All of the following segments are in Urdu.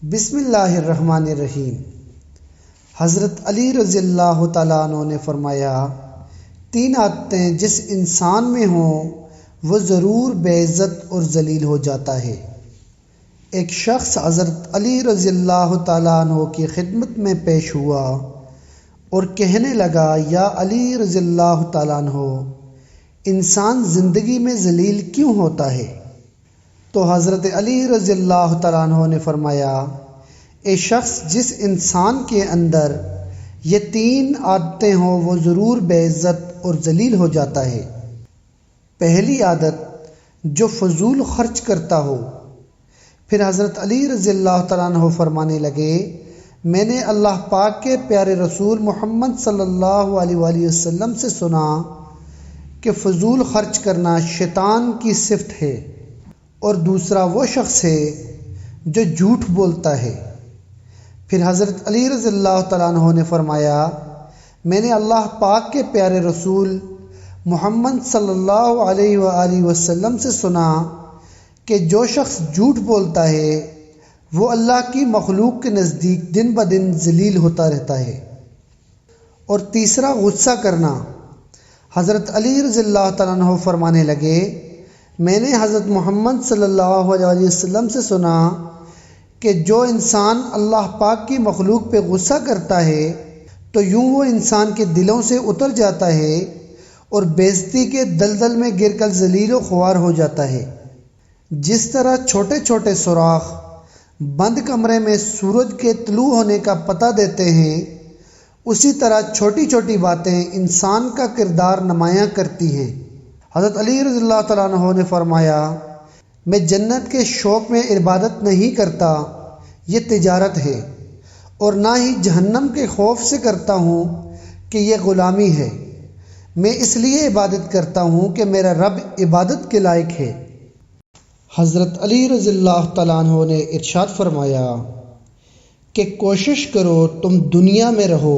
بسم اللہ الرحمن الرحیم۔ حضرت علی رضی اللہ تعالیٰ عنہ نے فرمایا، 3 عادتیں جس انسان میں ہوں وہ ضرور بے عزت اور ذلیل ہو جاتا ہے۔ ایک شخص حضرت علی رضی اللہ تعالیٰ عنہ کی خدمت میں پیش ہوا اور کہنے لگا، یا علی رضی اللہ تعالیٰ عنہ، انسان زندگی میں ذلیل کیوں ہوتا ہے؟ تو حضرت علی رضی اللہ تعالیٰ عنہ نے فرمایا، اے شخص جس انسان کے اندر یہ 3 عادتیں ہوں وہ ضرور بے عزت اور ذلیل ہو جاتا ہے۔ پہلی عادت، جو فضول خرچ کرتا ہو۔ پھر حضرت علی رضی اللہ تعالیٰ عنہ فرمانے لگے، میں نے اللہ پاک کے پیارے رسول محمد صلی اللہ علیہ وآلہ وسلم سے سنا کہ فضول خرچ کرنا شیطان کی صفت ہے، اور دوسرا وہ شخص ہے جو جھوٹ بولتا ہے۔ پھر حضرت علی رضی اللہ تعالیٰ عنہ نے فرمایا، میں نے اللہ پاک کے پیارے رسول محمد صلی اللہ علیہ وآلہ وسلم سے سنا کہ جو شخص جھوٹ بولتا ہے وہ اللہ کی مخلوق کے نزدیک دن بدن ذلیل ہوتا رہتا ہے۔ اور تیسرا، غصہ کرنا۔ حضرت علی رضی اللہ تعالیٰ عنہ فرمانے لگے، میں نے حضرت محمد صلی اللہ علیہ وسلم سے سنا کہ جو انسان اللہ پاک کی مخلوق پہ غصہ کرتا ہے تو یوں وہ انسان کے دلوں سے اتر جاتا ہے اور بےعزتی کے دلدل میں گر کر ذلیل و خوار ہو جاتا ہے۔ جس طرح چھوٹے چھوٹے سوراخ بند کمرے میں سورج کے طلوع ہونے کا پتہ دیتے ہیں، اسی طرح چھوٹی چھوٹی باتیں انسان کا کردار نمایاں کرتی ہیں۔ حضرت علی رضی اللہ تعالیٰ عنہ نے فرمایا، میں جنت کے شوق میں عبادت نہیں کرتا، یہ تجارت ہے، اور نہ ہی جہنم کے خوف سے کرتا ہوں کہ یہ غلامی ہے۔ میں اس لیے عبادت کرتا ہوں کہ میرا رب عبادت کے لائق ہے۔ حضرت علی رضی اللہ تعالیٰ عنہ نے ارشاد فرمایا کہ کوشش کرو تم دنیا میں رہو،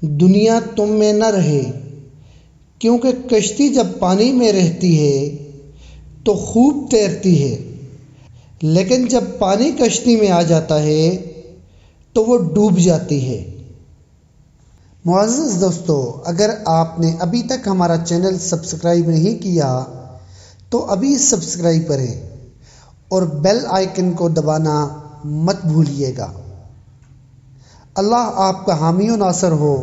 دنیا تم میں نہ رہے، کیونکہ کشتی جب پانی میں رہتی ہے تو خوب تیرتی ہے، لیکن جب پانی کشتی میں آ جاتا ہے تو وہ ڈوب جاتی ہے۔ معزز دوستو، اگر آپ نے ابھی تک ہمارا چینل سبسکرائب نہیں کیا تو ابھی سبسکرائب کریں اور بیل آئیکن کو دبانا مت بھولیے گا۔ اللہ آپ کا حامی و ناصر ہو۔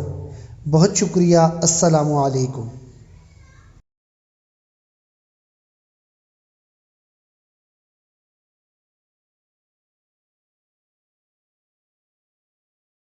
بہت شکریہ۔ السلام علیکم۔